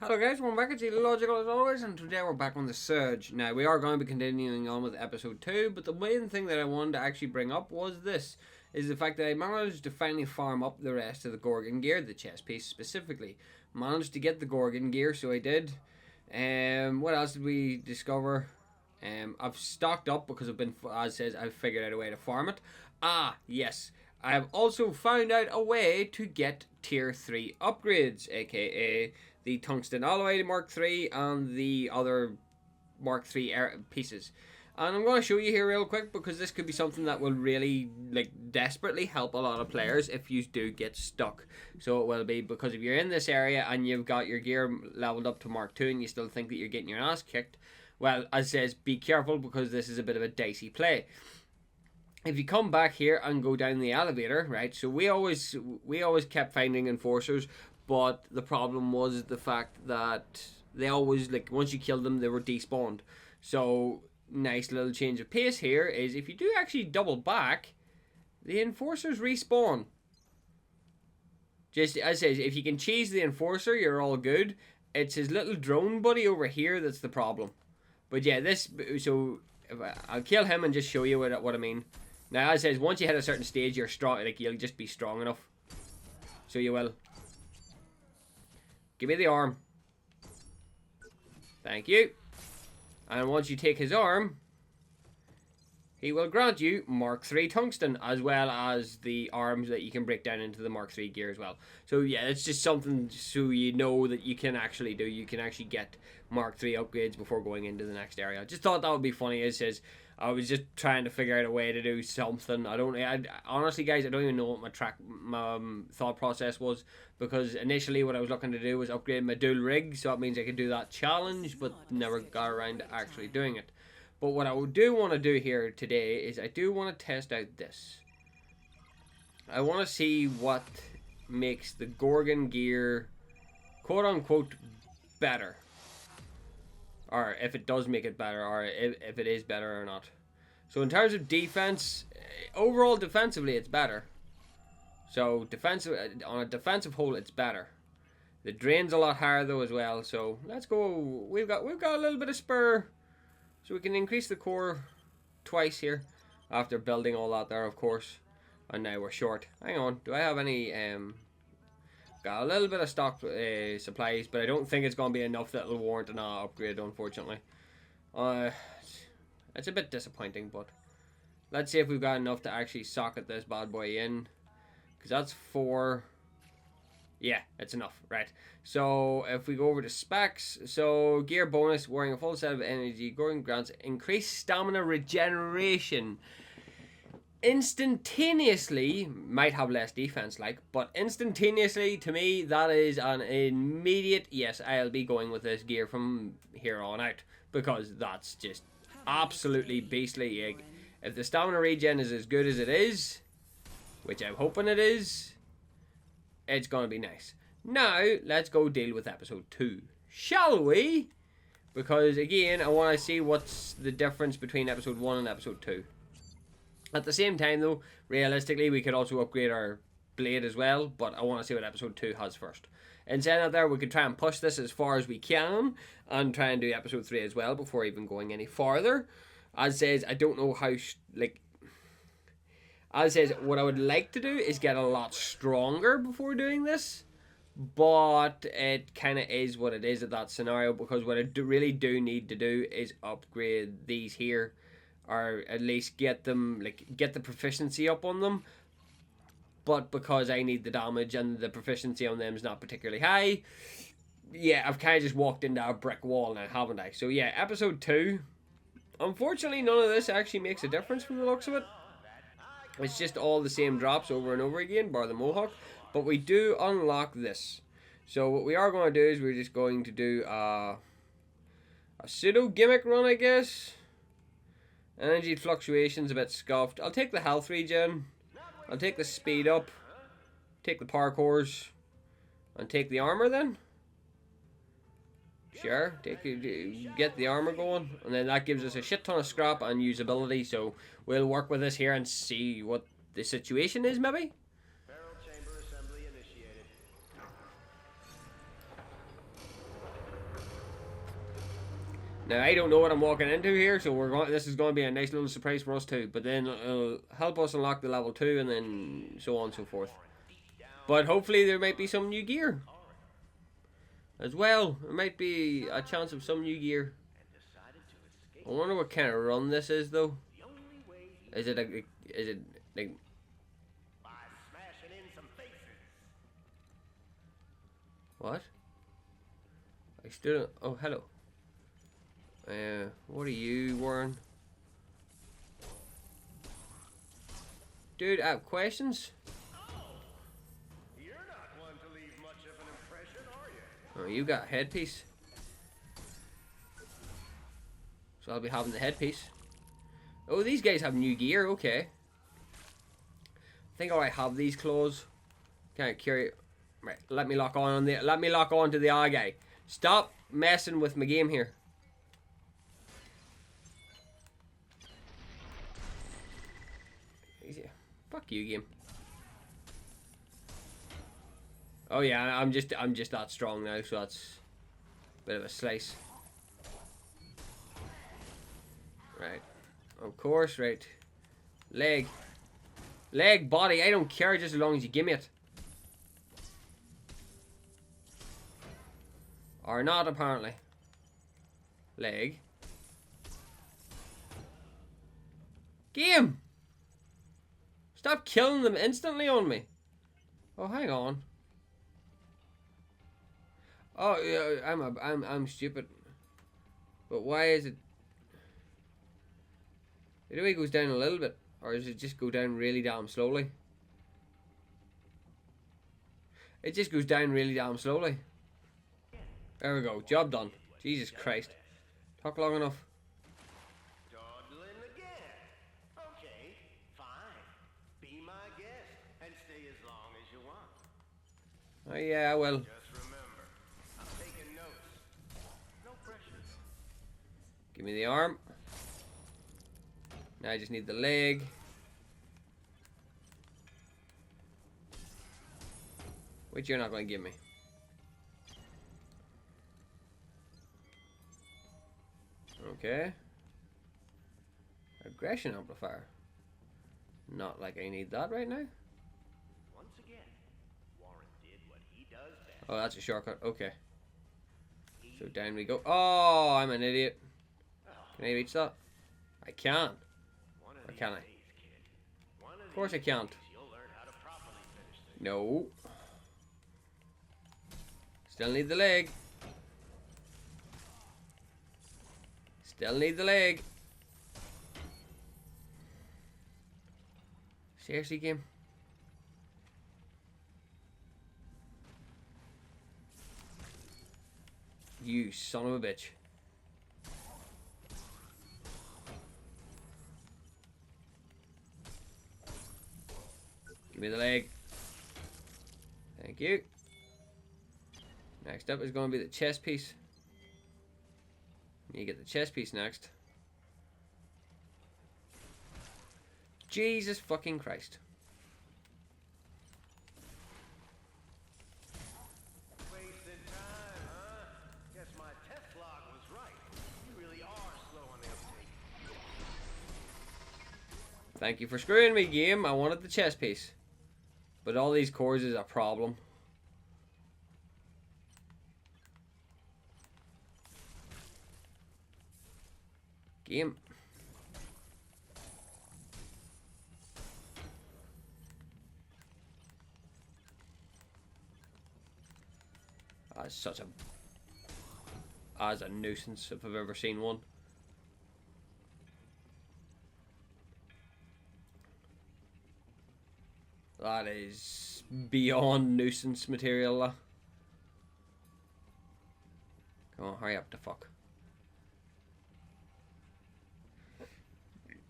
Hello guys, welcome back. It's Logical as always, and today we're back on the Surge. Now, we are going to be continuing on with episode 2, but the main thing that I wanted to actually bring up was this, is the fact that I managed to finally farm up the rest of the Gorgon gear, the chest piece specifically. Managed to get the Gorgon gear, so I did. What else did we discover? I've stocked up because I've been, as says, I've figured out a way to farm it. Ah, yes. I've also found out a way to get tier 3 upgrades, aka the tungsten alloy Mark III and the other Mark III pieces. And I'm going to show you here real quick because this could be something that will really desperately help a lot of players if you do get stuck. So it will be, because if you're in this area and you've got your gear leveled up to Mark II and you still think that you're getting your ass kicked, well, as it says, be careful because this is a bit of a dicey play. If you come back here and go down the elevator, right, so we always kept finding enforcers, but the problem was the fact that they always, once you killed them, they were despawned. So, nice little change of pace here is if you do actually double back, the enforcers respawn. Just, as I say, if you can cheese the enforcer, you're all good. It's his little drone buddy over here that's the problem. But yeah, so I'll kill him and just show you what I mean. Now, as I says, once you hit a certain stage, you're strong. You'll just be strong enough. So you will. Give me the arm. Thank you. And once you take his arm, he will grant you Mark III tungsten, as well as the arms that you can break down into the Mark III gear as well. So yeah, it's just something so you know that you can actually do. You can actually get Mark III upgrades before going into the next area. I just thought that would be funny. It says I was just trying to figure out a way to do something. Honestly, guys, I don't even know what my thought process was, because initially what I was looking to do was upgrade my Duel-Rig, so that means I could do that challenge, but never got around to actually doing it. But what I do want to do here today is I do want to test out this. I want to see what makes the Gorgon gear, quote unquote, better. Or if it does make it better, or if it is better or not. So in terms of defense, overall defensively it's better. So on a defensive whole it's better. The drain's a lot higher though as well. So let's go. We've got a little bit of spur, so we can increase the core twice here after building all that there, of course. And now we're short. Hang on. Do I have any? Got a little bit of stock supplies, but I don't think it's going to be enough that will warrant an upgrade, unfortunately. It's a bit disappointing, but let's see if we've got enough to actually socket this bad boy in. Because that's 4. Yeah, it's enough. Right. So if we go over to specs, so gear bonus, wearing a full set of energy, Gorgon grants increased stamina regeneration. Instantaneously, might have less defense but instantaneously, to me, that is an immediate yes. I'll be going with this gear from here on out, because that's just absolutely beastly. If the stamina regen is as good as it is, which I'm hoping it is, it's gonna be nice. Now let's go deal with episode 2, shall we? Because again, I want to see what's the difference between episode 1 and episode 2. At the same time, though, realistically, we could also upgrade our blade as well, but I want to see what episode 2 has first. In saying that there, we could try and push this as far as we can, and try and do episode 3 as well, before even going any farther. As says, I don't know how, as says, what I would like to do is get a lot stronger before doing this, but it kind of is what it is at that scenario, because what I really do need to do is upgrade these here, or at least get them, get the proficiency up on them. But because I need the damage and the proficiency on them is not particularly high, yeah, I've kind of just walked into a brick wall now, haven't I? So yeah, episode 2, unfortunately none of this actually makes a difference from the looks of it. It's just all the same drops over and over again, bar the mohawk. But we do unlock this. So what we are going to do is we're just going to do a pseudo gimmick run, I guess. Energy fluctuations a bit scuffed. I'll take the health regen. I'll take the speed up. Take the parkours. And take the armor then. Sure. Get the armor going. And then that gives us a shit ton of scrap and usability. So we'll work with this here and see what the situation is, maybe. Now I don't know what I'm walking into here, so this is going to be a nice little surprise for us too. But then it'll help us unlock the level 2, and then so on and so forth. But hopefully there might be some new gear as well. There might be a chance of some new gear. I wonder what kind of run this is though. Is it like what? I stood. Oh, hello. What are you wearing? Dude, I have questions. You're not one to leave much of an impression, are you? Oh, you got a headpiece. So I'll be having the headpiece. Oh, these guys have new gear. Okay. I think I have these clothes. Kind of curious. Right, let me lock on the. Let me lock on to the eye guy. Stop messing with my game here. Easy. Fuck you, game. Oh yeah, I'm just that strong now, so that's a bit of a slice. Right. Of course, right. Leg. Leg, body, I don't care just as long as you give me it. Or not, apparently. Leg. Game! Stop killing them instantly on me. Oh, hang on. Oh, yeah, I'm stupid. But why is it... The way it goes down a little bit. Or does it just go down really damn slowly? It just goes down really damn slowly. There we go. Job done. Jesus Christ. Talk long enough. Dawdling again. Okay, fine. Be my guest and stay as long as you want. Oh yeah, well. Just remember, I'm taking notes. No pressure. Give me the arm. Now I just need the leg. Which you're not going to give me. Okay. Aggression amplifier. Not like I need that right now. Once again, Warren did what he does best. Oh, that's a shortcut. Okay. So down we go. Oh, I'm an idiot. Can I reach that? I can. Or can I? Of course I can't. No. Still need the leg. Still need the leg. Seriously, game? You son of a bitch. Give me the leg. Thank you. Next up is going to be the chest piece. You get the chest piece next. Jesus fucking Christ. Wasting time, huh? Guess my test log was right. You really are slow on the uptake. Thank you for screwing me, game. I wanted the chest piece. But all these cores is a problem. Game. That's such a... That's a nuisance if I've ever seen one. That is beyond nuisance material. Come on, hurry up the fuck.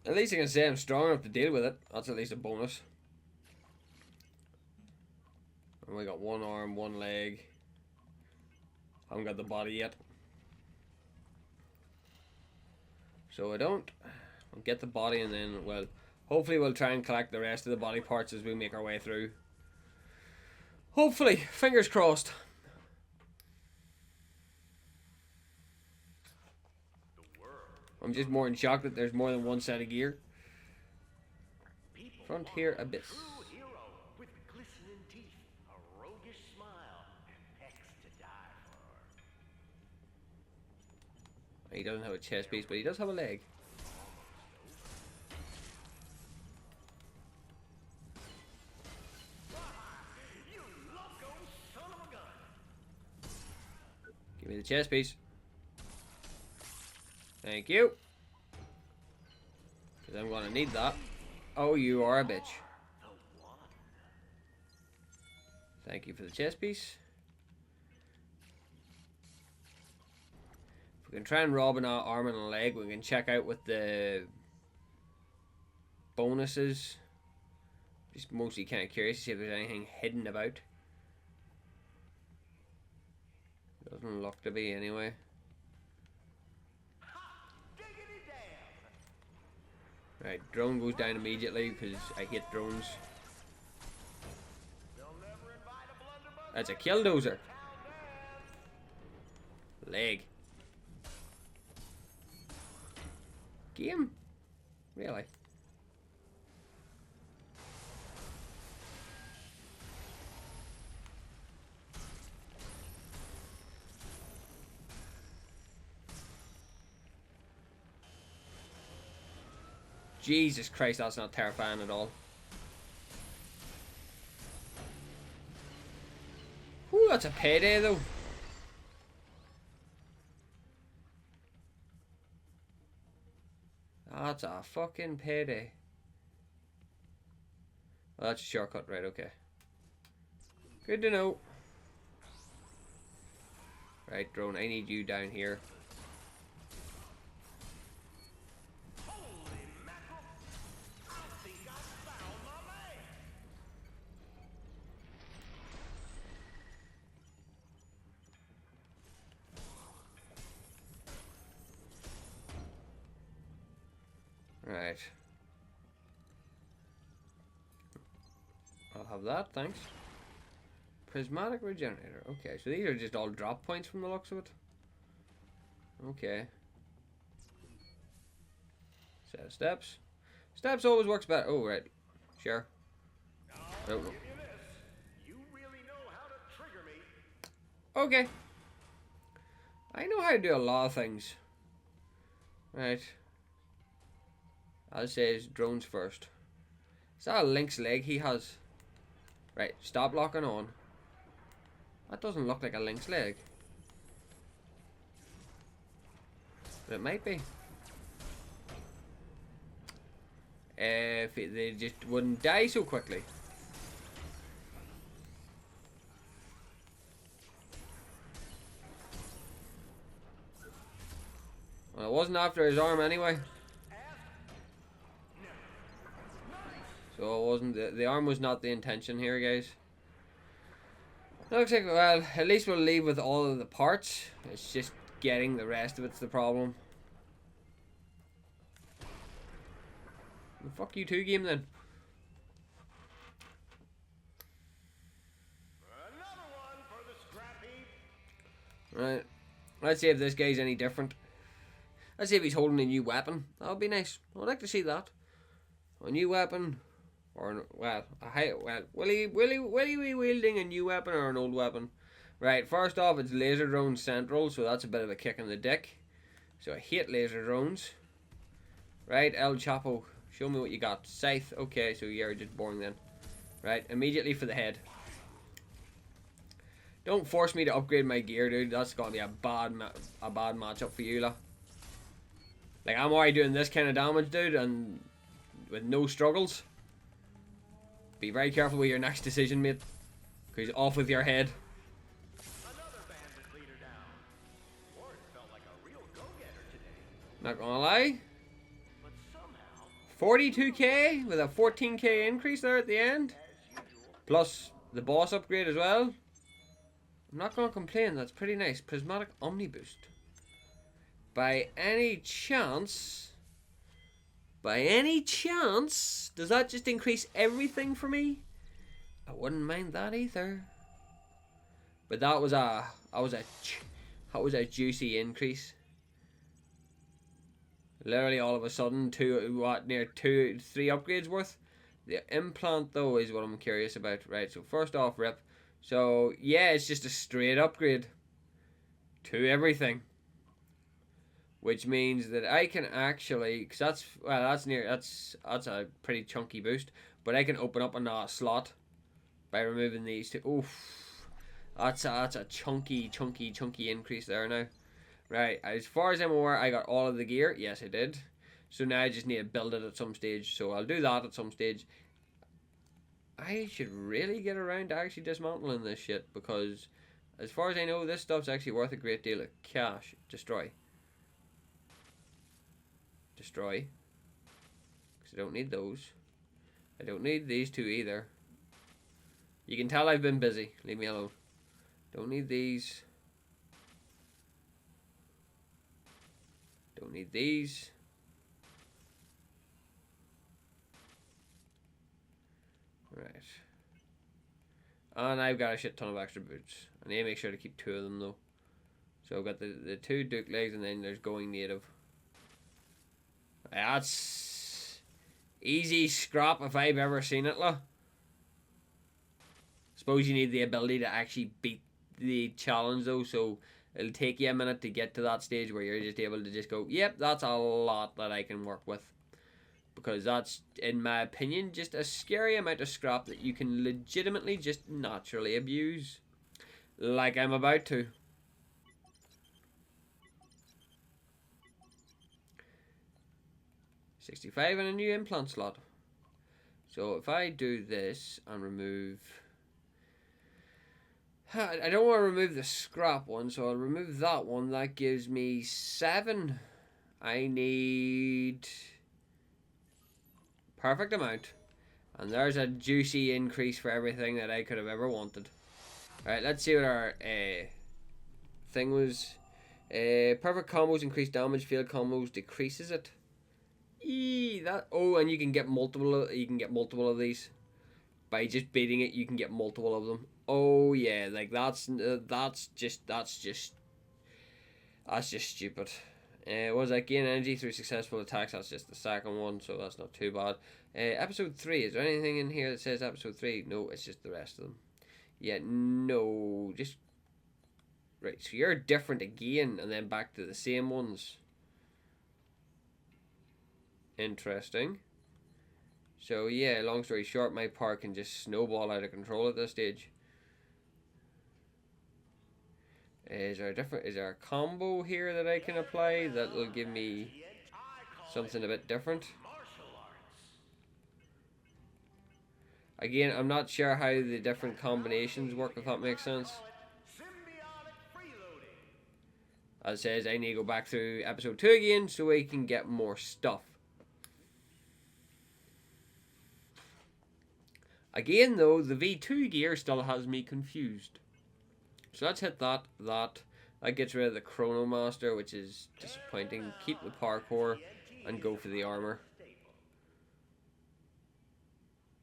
At least I can say I'm strong enough to deal with it. That's at least a bonus. And we got one arm, one leg. Haven't got the body yet. So I don't. I'll get the body and then, well, hopefully we'll try and collect the rest of the body parts as we make our way through. Hopefully. Fingers crossed. I'm just more in shock that there's more than one set of gear. People Frontier want a Abyss. true hero with glistening teeth, a roguish smile, and pecs to die for. He doesn't have a chest piece, but he does have a leg. You loco son of a gun! Give me the chest piece. Thank you. Because I'm going to need that. Oh, you are a bitch. The one. Thank you for the chest piece. If we can try and rob an arm and a leg, we can check out what the bonuses. Just mostly kind of curious to see if there's anything hidden about. Doesn't look to be anyway. Diggity damn! Right, drone goes down immediately because I hate drones. They'll never invite a blunderbuss. That's a killdozer. Leg. Game? Really? Jesus Christ, that's not terrifying at all. Ooh, that's a payday though. That's a fucking payday. Well, that's a shortcut, right? Okay. Good to know. Right, drone, I need you down here. Holy mackerel! I think I found my man! Right. I'll have that, thanks. Prismatic regenerator. Okay, so these are just all drop points from the looks of it. Okay. Set of steps. Steps always works better. Oh, right. Sure. I'll Oh. give you this. You really know how to trigger me. Okay. I know how to do a lot of things. Right. I'll say his drones first. Is that a lynx leg he has? Right, stop locking on. That doesn't look like a lynx leg. But it might be. If they just wouldn't die so quickly. Well, it wasn't after his arm anyway. So it wasn't, the arm was not the intention here, guys. Looks like, well, at least we'll leave with all of the parts. It's just getting the rest of it's the problem. Well, fuck you too, game then. Another one for the scrap heap. Right. Let's see if this guy's any different. Let's see if he's holding a new weapon. That would be nice. I'd like to see that. A new weapon. Or, well, will he be wielding a new weapon or an old weapon? Right, first off, it's laser drone central, so that's a bit of a kick in the dick. So I hate laser drones. Right, El Chapo, show me what you got. Scythe, okay, so you're just boring then. Right, immediately for the head. Don't force me to upgrade my gear, dude. That's gonna be a bad matchup for you, lah. Like, I'm already doing this kind of damage, dude, and with no struggles. Be very careful with your next decision, mate. Because off with your head. Another bandit leader down. Lord felt like a real go-getter today. Not gonna lie. But somehow, 42k with a 14k increase there at the end. as usual, Plus the boss upgrade as well. I'm not gonna complain, that's pretty nice. Prismatic Omni Boost. By any chance, does that just increase everything for me? I wouldn't mind that either. But that was a juicy increase. Literally all of a sudden, near 3 upgrades worth. The implant though is what I'm curious about. Right, so first off, rip. So yeah, it's just a straight upgrade to everything, which means that I can actually, cause that's a pretty chunky boost, but I can open up another slot by removing these two. Oof, that's a chunky increase there now. Right, as far as I'm aware, I got all of the gear. Yes, I did. So now I just need to build it at some stage. So I'll do that at some stage. I should really get around to actually dismantling this shit, because as far as I know, this stuff's actually worth a great deal of cash. Destroy. Destroy. Because I don't need those. I don't need these two either. You can tell I've been busy. Leave me alone. Don't need these. Don't need these. Right. And I've got a shit ton of extra boots. I need to make sure to keep 2 of them though. So I've got the 2 Duel-Rigs, and then there's going native. That's easy scrap if I've ever seen it, lah. Suppose you need the ability to actually beat the challenge though, so it'll take you a minute to get to that stage where you're just able to just go, yep, that's a lot that I can work with. Because that's, in my opinion, just a scary amount of scrap that you can legitimately just naturally abuse. Like I'm about to. $65 and a new implant slot. So if I do this and remove... I don't want to remove the scrap one, so I'll remove that one. That gives me 7. I need... perfect amount. And there's a juicy increase for everything that I could have ever wanted. Alright, let's see what our thing was. Perfect combos increase damage, failed combos decreases it. And you can get multiple of these. By just beating it, you can get multiple of them. Oh yeah, like that's just stupid. Was that gain energy through successful attacks? That's just the second one, so that's not too bad. Episode 3, is there anything in here that says episode 3? No, it's just the rest of them. Yeah, no, just... Right, so you're different again, and then back to the same ones. Interesting. So yeah, long story short, my power can just snowball out of control at this stage. Is there a combo here that I can apply that will give me something a bit different? Again, I'm not sure how the different combinations work, if that makes sense. As it says, I need to go back through episode 2 again so we can get more stuff. Again though, the V2 gear still has me confused. So let's hit that. That gets rid of the Chrono Master, which is disappointing. Keep the parkour and go for the armor.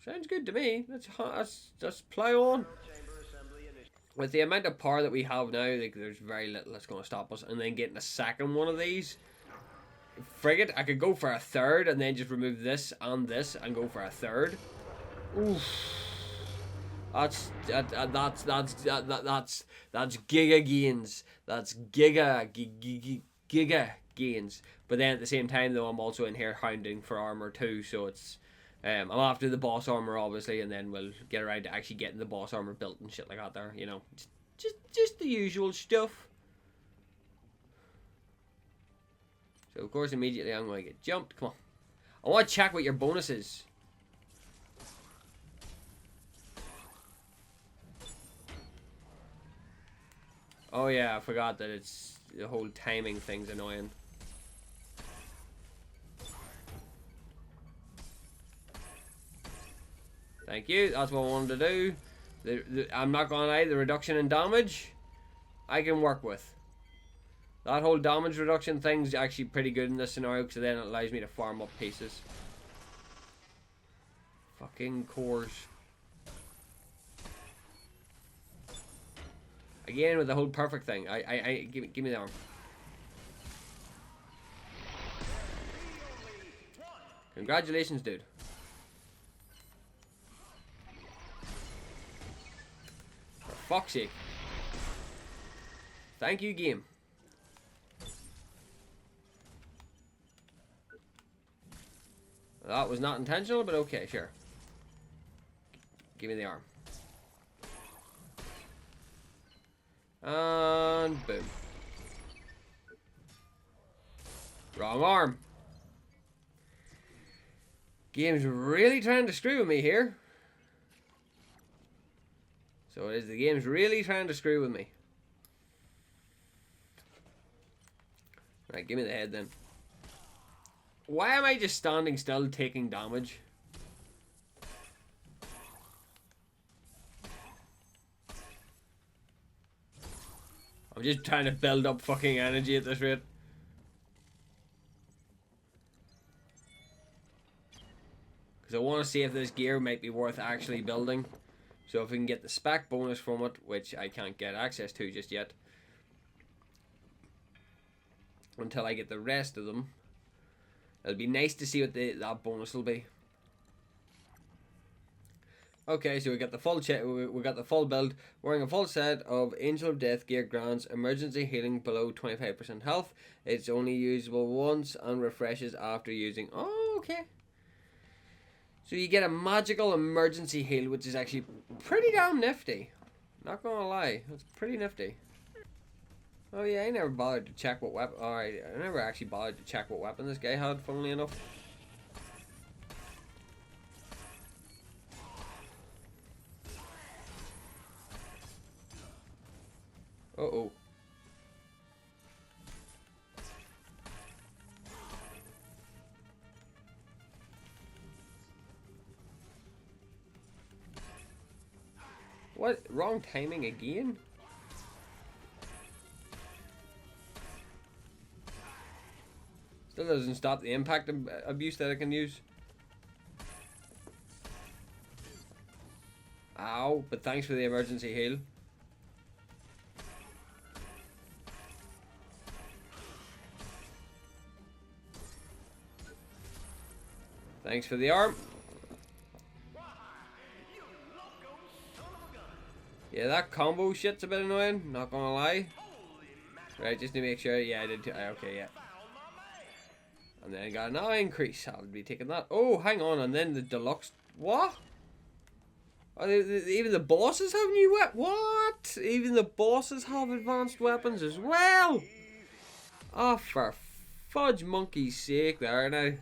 Sounds good to me. Let's plow on. With the amount of power that we have now, like, there's very little that's going to stop us. And then getting a second one of these, frigate, I could go for a third and then just remove this and go for a third. Oof. That's giga gains. That's giga gains. But then at the same time though, I'm also in here hounding for armor too, so it's I'm after the boss armor obviously, and then we'll get around to actually getting the boss armor built and shit like that there, you know. Just the usual stuff. So of course immediately I'm going to get jumped. Come on. I want to check what your bonus is. Oh yeah, I forgot that it's the whole timing thing's annoying. Thank you, that's what I wanted to do. I'm not gonna lie, the reduction in damage I can work with. That whole damage reduction thing's actually pretty good in this scenario, because then it allows me to farm up pieces. Fucking cores. Again with the whole perfect thing. Give me the arm. Congratulations, dude. For fuck's sake. Thank you, game. That was not intentional, but okay, sure. Give me the arm. And boom. Wrong arm. Game's really trying to screw with me here. So it is. The game's really trying to screw with me. Right, give me the head then. Why am I just standing still taking damage? I'm just trying to build up fucking energy at this rate. Because I want to see if this gear might be worth actually building. So if we can get the spec bonus from it, which I can't get access to just yet. Until I get the rest of them. It'll be nice to see what that bonus will be. Okay, so we got the full we got the full build. Wearing a full set of Angel of Death gear grants emergency healing below 25% health. It's only usable once and refreshes after using. Oh, okay. So you get a magical emergency heal, which is actually pretty damn nifty. Not gonna lie, it's pretty nifty. Oh yeah, I never bothered to check what weapon. Alright, I never actually bothered to check what weapon this guy had, funnily enough. Uh-oh. What? Wrong timing again? Still doesn't stop the impact abuse that I can use. Ow, but thanks for the emergency heal. Thanks for the arm. Yeah, that combo shit's a bit annoying, not gonna lie. Right, just to make sure. Yeah, I did too. Okay, yeah. And then I got an eye increase. I'll be taking that. Oh, hang on. And then the deluxe. What? Oh, even the bosses have new weapons? What? Even the bosses have advanced weapons as well? Oh, for fudge monkey's sake there now.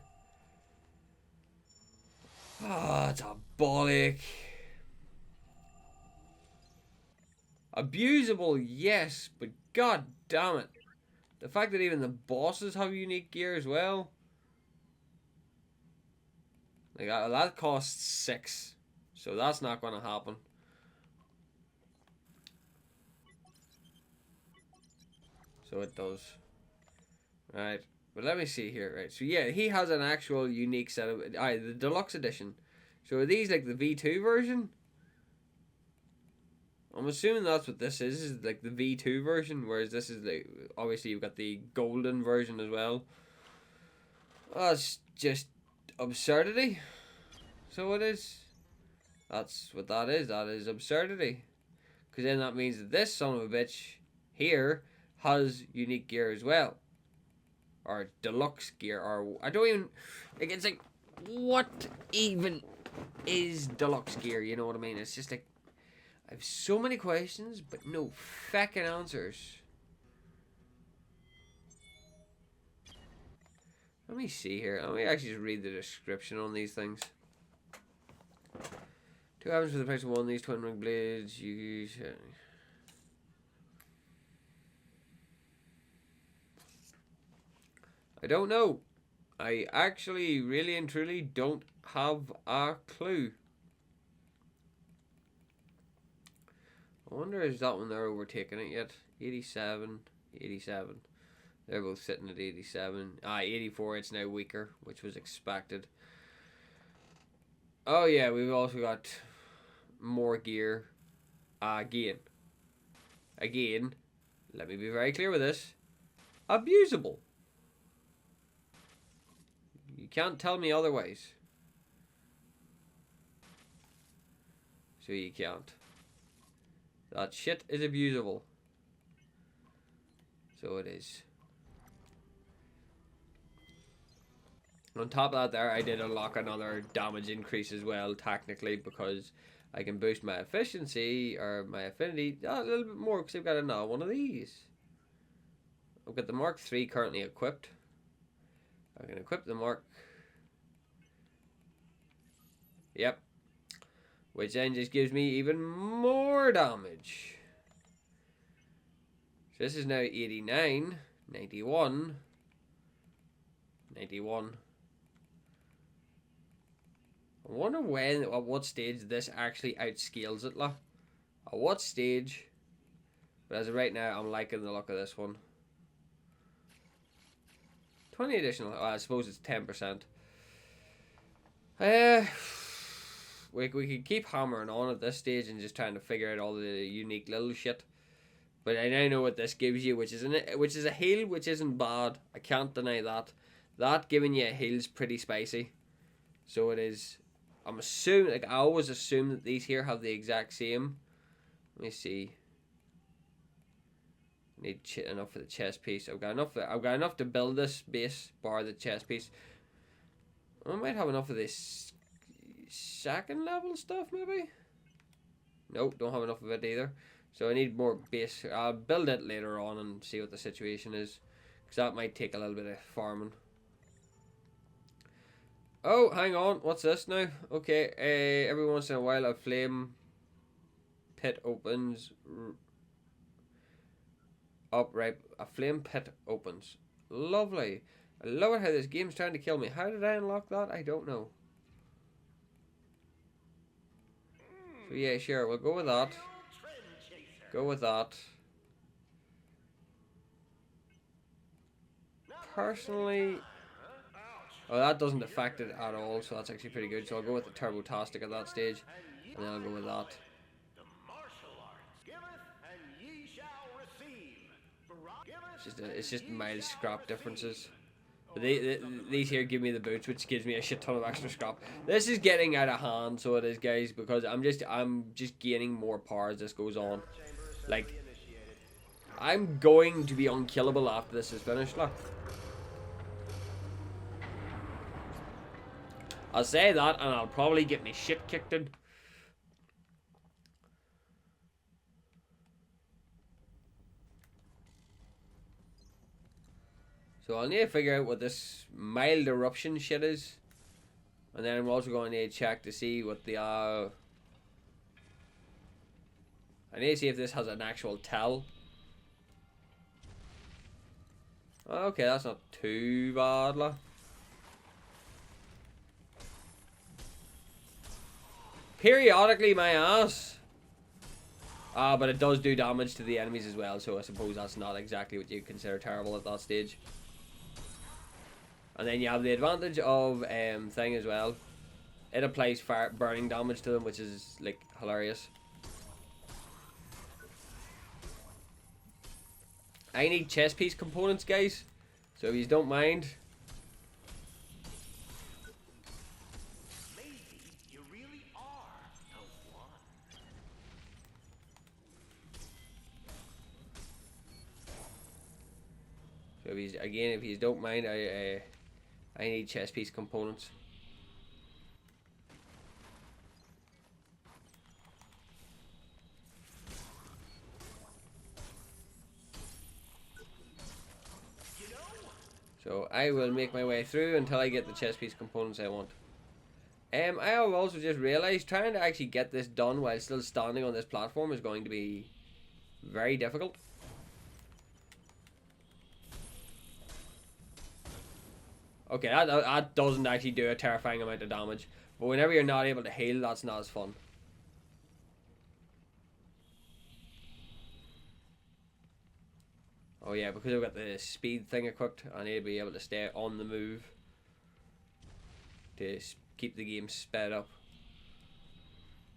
Oh, it's abolic. Abusable, yes, but god damn it. The fact that even the bosses have unique gear as well. Like, that costs 6. So that's not going to happen. So it does. Right. But let me see here. Right. So yeah, he has an actual unique set of... the deluxe edition. So are these like the V2 version? I'm assuming that's what this is like the V2 version, whereas this is like, obviously you've got the golden version as well. Oh, it's just absurdity. So it is. That's what that is absurdity. Because then that means that this son of a bitch here has unique gear as well. Or deluxe gear, or I don't even, like, it's like, what even is deluxe gear, you know what I mean? It's just like, I have so many questions, but no fucking answers. Let me see here. Let me actually just read the description on these things. 2 items for the price of 1. These twin ring blades. I don't know. I actually really and truly don't have a clue. I wonder is that one they're overtaking it yet? 87, 87. They're both sitting at 87. 84, it's now weaker, which was expected. Oh yeah, we've also got more gear. Again, let me be very clear with this. Abusable. You can't tell me otherwise. So you can't. That shit is abusable. So it is. On top of that there, I did unlock another damage increase as well, technically, because I can boost my efficiency, or my affinity, a little bit more, because I've got another one of these. I've got the Mark III currently equipped. I can equip the Mark... Yep. Which then just gives me even more damage. So this is now 89, 91, 91. I wonder when, at what stage this actually outscales it, like. At what stage? But as of right now, I'm liking the look of this one. 20 additional, oh, I suppose it's 10%. We could keep hammering on at this stage and just trying to figure out all the unique little shit. But I now know what this gives you, which is a heal, which isn't bad. I can't deny that. That giving you a heal's pretty spicy. So it is. I'm assuming, like, I always assume that these here have the exact same. Let me see. Need enough for the chest piece. I've got enough to build this base, bar the chest piece. I might have enough of this second level stuff, maybe. Nope, don't have enough of it either. So I need more base. I'll build it later on and see what the situation is, because that might take a little bit of farming. Oh, hang on. What's this now? Okay, every once in a while a flame pit opens up, right? A flame pit opens. Lovely. I love it how this game's trying to kill me. How did I unlock that? I don't know. So yeah, sure, we'll go with that. Go with that. Personally... Oh, that doesn't affect it at all, so that's actually pretty good. So I'll go with the Turbotastic at that stage, and then I'll go with that. It's just mild scrap differences. But these here give me the boots, which gives me a shit ton of extra scrap. This is getting out of hand, so it is, guys, because I'm just gaining more power as this goes on. Like, I'm going to be unkillable after this is finished, look. I'll say that, and I'll probably get me shit kicked in. So I'll need to figure out what this mild eruption shit is. And then I'm also going to need to check to see what the... I need to see if this has an actual tell. Okay, that's not too bad, lah. Periodically, my ass. But it does do damage to the enemies as well, so I suppose that's not exactly what you consider terrible at that stage. And then you have the advantage of thing as well. It applies fire burning damage to them, which is like hilarious. I need chest piece components, guys. So if you don't mind. So if you don't mind, I need chest piece components. So I will make my way through until I get the chest piece components I want. I have also just realised trying to actually get this done while still standing on this platform is going to be very difficult. Okay, that doesn't actually do a terrifying amount of damage. But whenever you're not able to heal, that's not as fun. Oh yeah, because I've got the speed thing equipped, I need to be able to stay on the move to keep the game sped up.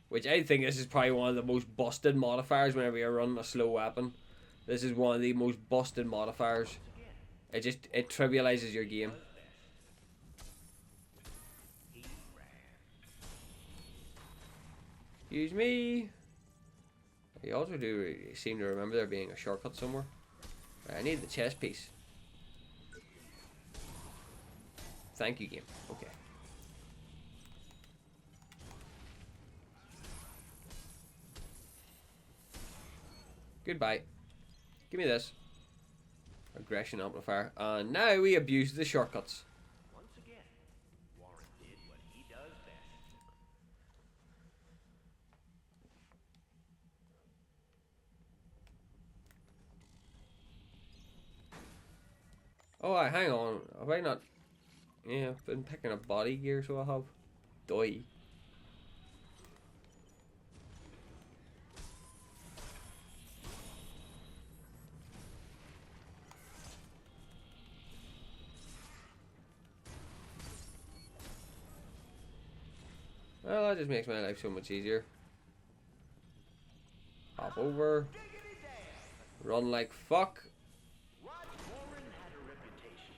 Which I think this is probably one of the most busted modifiers whenever you're running a slow weapon. This is one of the most busted modifiers. It trivializes your game. Excuse me. I also do seem to remember there being a shortcut somewhere. Right, I need the chest piece. Thank you, game. Okay. Goodbye. Give me this. Aggression amplifier. And now we abuse the shortcuts. Once again, Warren did what he does best. Oh, hang on. Have I not... Yeah, I've been picking up body gear, so I have. Doi. Well, that just makes my life so much easier. Hop over. Run like fuck. Warren had a reputation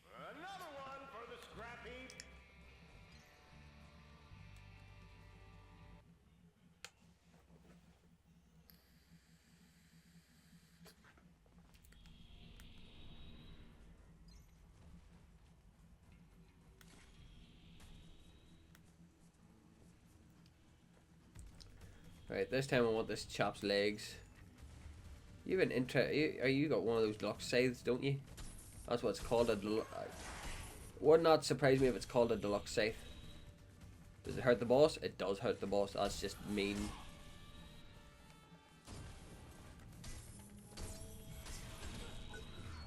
for another one for the scrap heap. Right, this time I want this chap's legs. You have an you got one of those deluxe scythes, don't you? That's what it's called, a deluxe. Would not surprise me if it's called a deluxe scythe. Does it hurt the boss? It does hurt the boss. That's just mean.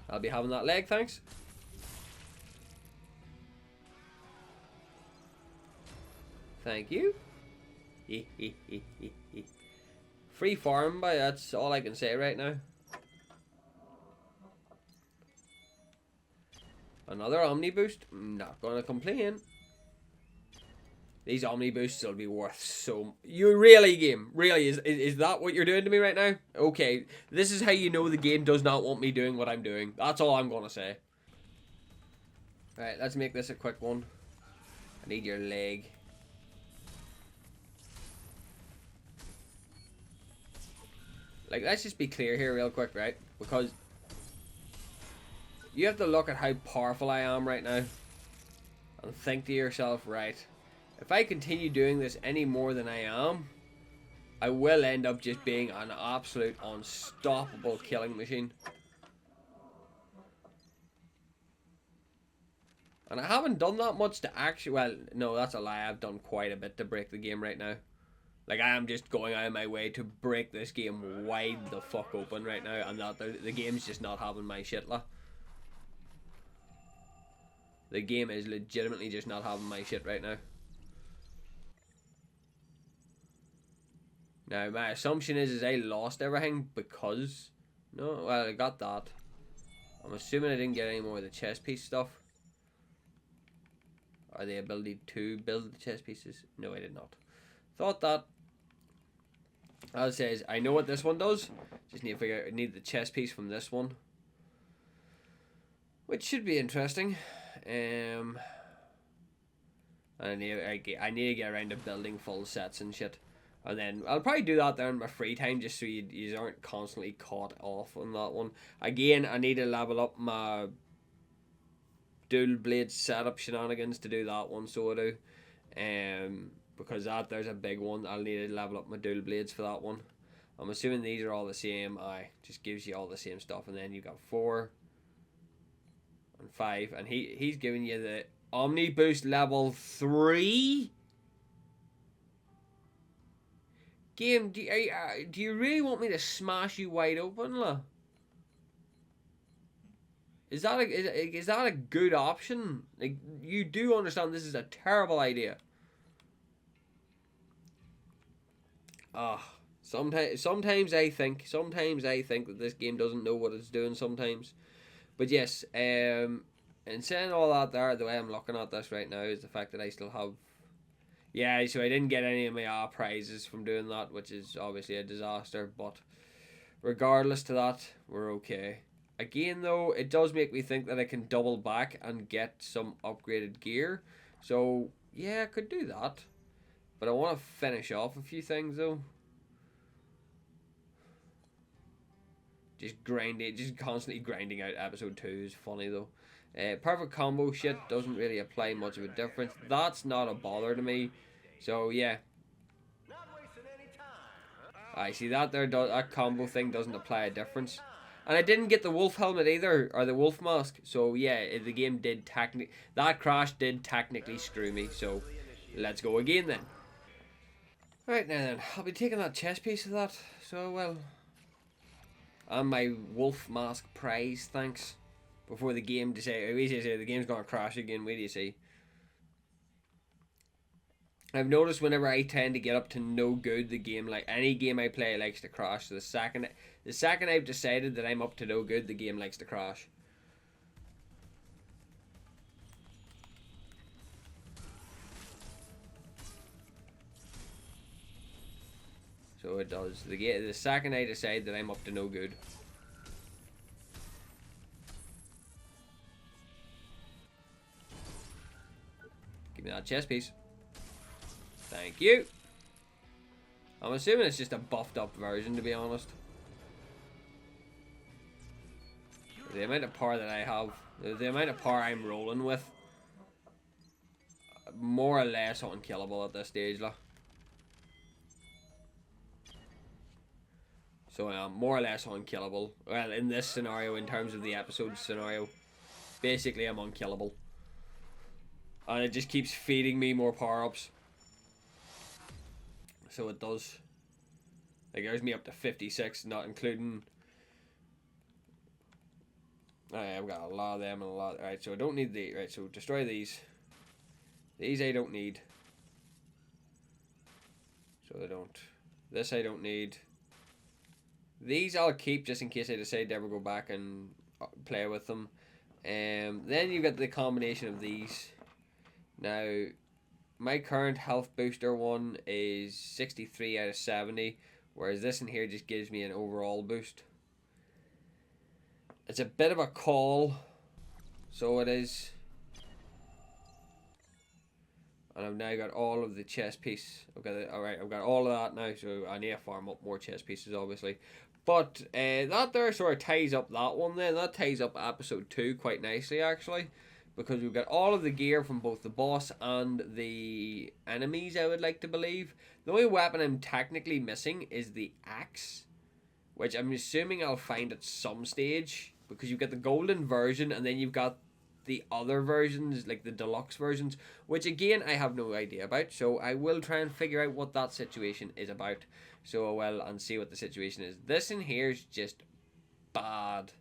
I'll be having that leg, thanks. Thank you. Free farm, but that's all I can say right now. Another Omni boost? Not gonna complain. These Omni boosts will be worth so... You really, game? Really? Is that what you're doing to me right now? Okay, this is how you know the game does not want me doing what I'm doing. That's all I'm gonna say. Right, let's make this a quick one. I need your leg. Like, let's just be clear here real quick, right? Because you have to look at how powerful I am right now and think to yourself, right, if I continue doing this any more than I am, I will end up just being an absolute unstoppable killing machine. And I haven't done that much to actually... Well, no, that's a lie. I've done quite a bit to break the game right now. Like, I am just going out of my way to break this game wide the fuck open right now. And that the game's just not having my shit, la. The game is legitimately just not having my shit right now. Now, my assumption is I lost everything because... No, well, I got that. I'm assuming I didn't get any more of the chest piece stuff. Or the ability to build the chest pieces. No, I did not. Thought that. As it says, I know what this one does. Just need to figure out, I need the chest piece from this one. Which should be interesting. I need to get around to building full sets and shit. And then I'll probably do that there in my free time just so you aren't constantly caught off on that one. Again, I need to level up my dual blade setup shenanigans to do that one, so I do. Because there's a big one. I'll need to level up my dual blades for that one. I'm assuming these are all the same. Just gives you all the same stuff. And then you've got 4 and 5. And he's giving you the Omni Boost level 3. Game, do you really want me to smash you wide open, la? Is that a good option? Like, you do understand this is a terrible idea. Sometimes I think that this game doesn't know what it's doing sometimes. But yes, and saying all that there, the way I'm looking at this right now is the fact that I still have... Yeah, so I didn't get any of my prizes from doing that, which is obviously a disaster, but regardless to that, we're okay. Again, though, it does make me think that I can double back and get some upgraded gear. So, yeah, I could do that. But I want to finish off a few things, though. Just constantly grinding out episode 2 is funny, though. Perfect combo shit doesn't really apply much of a difference. That's not a bother to me. So, yeah. I see that there. That combo thing doesn't apply a difference. And I didn't get the wolf helmet either, or the wolf mask. So yeah, the game did that crash did technically screw me. So let's go again then. Right now then, I'll be taking that chest piece of that. So well, and my wolf mask prize, thanks. Before the game the game's gonna crash again. Wait do you see? I've noticed whenever I tend to get up to no good, the game, like any game I play, likes to crash. So the second I've decided that I'm up to no good, the game likes to crash. So it does. The second I decide that I'm up to no good. Give me that chest piece. Thank you. I'm assuming it's just a buffed up version, to be honest. The amount of power that I have, the amount of power I'm rolling with, more or less unkillable at this stage, like. So I'm more or less unkillable. Well, in this scenario, in terms of the episode scenario, basically I'm unkillable. And it just keeps feeding me more power-ups. So it does. It gives me up to 56, not including. I've got a lot of them and a lot. Right, so I don't need the. Right, so destroy these. These I don't need. So I don't. This I don't need. These I'll keep just in case I decide to ever go back and play with them. Then you get the combination of these. Now, my current health booster one is 63 out of 70, whereas this in here just gives me an overall boost. It's a bit of a call, so it is. And I've now got all of the chest piece. Alright, I've got all of that now, so I need to farm up more chest pieces, obviously. But that there sort of ties up that one then. That ties up episode 2 quite nicely, actually. Because we've got all of the gear from both the boss and the enemies, I would like to believe. The only weapon I'm technically missing is the axe, which I'm assuming I'll find at some stage. Because you've got the golden version, and then you've got the other versions, like the deluxe versions, which again, I have no idea about. So I will try and figure out what that situation is about. So well, and see what the situation is. This in here is just bad.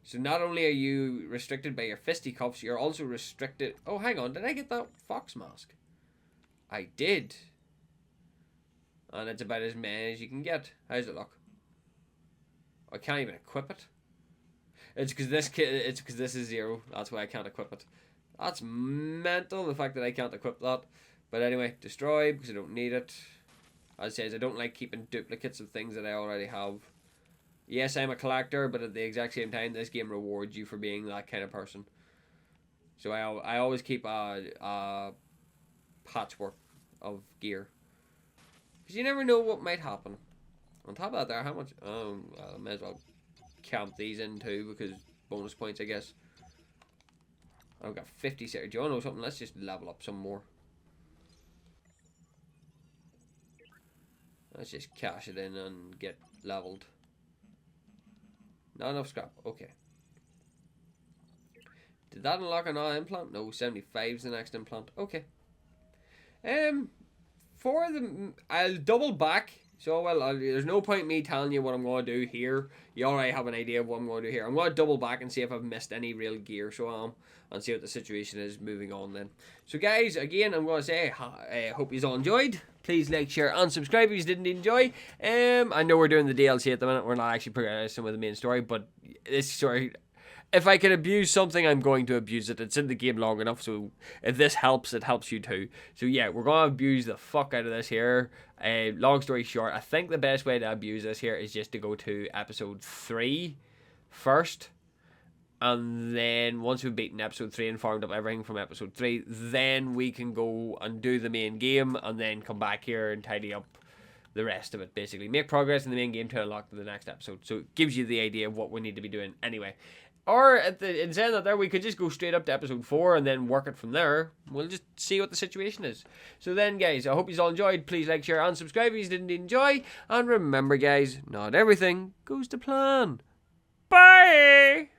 So not only are you restricted by your fisticuffs, you're also restricted. Oh, hang on. Did I get that fox mask? I did. And it's about as many as you can get. How's it look? I can't even equip it. It's because this is 0. That's why I can't equip it. That's mental, the fact that I can't equip that. But anyway, destroy because I don't need it. As I say, I don't like keeping duplicates of things that I already have. Yes, I'm a collector, but at the exact same time, this game rewards you for being that kind of person. So I always keep a patchwork of gear. Because you never know what might happen. On top of that there, how much... I may as well camp these in too, because bonus points, I guess. I've got 50... Do you want to know something? Let's just level up some more. Let's just cash it in and get leveled. Not enough scrap. Okay. Did that unlock another implant? No, 75 is the next implant. Okay. I'll double back. So, well, there's no point me telling you what I'm going to do here. You already have an idea of what I'm going to do here. I'm going to double back and see if I've missed any real gear. So, and see what the situation is moving on then. So, guys, again, I'm going to say, I hope you all enjoyed. Please like, share, and subscribe if you didn't enjoy. I know we're doing the DLC at the minute. We're not actually progressing with the main story, but this story... if I can abuse something, I'm going to abuse it. It's in the game long enough, so if this helps, it helps you too. So yeah, we're going to abuse the fuck out of this here. Long story short, I think the best way to abuse this here is just to go to episode 3 first. And then once we've beaten episode 3 and farmed up everything from episode 3, then we can go and do the main game and then come back here and tidy up the rest of it, basically. Make progress in the main game to unlock the next episode. So it gives you the idea of what we need to be doing anyway. Or in saying that there, we could just go straight up to episode 4 and then work it from there. We'll just see what the situation is. So then, guys, I hope you all enjoyed. Please like, share, and subscribe if you didn't enjoy. And remember, guys, not everything goes to plan. Bye!